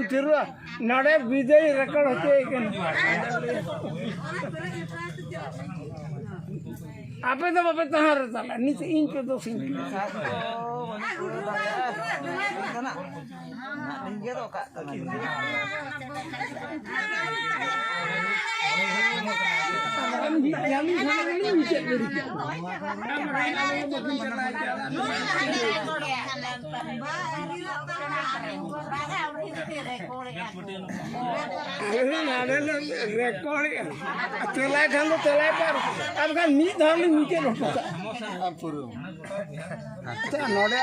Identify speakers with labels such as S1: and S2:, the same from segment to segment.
S1: tiru nade bijay record hoche ekan ape tahar tala niche in pe do sin recording telai kan par ab kan ni dham ni ke lo puru ta node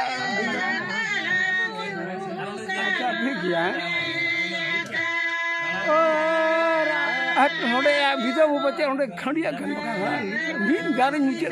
S1: acha ठीक है और at node ya bida bu bache node khadiya kan bin gare niche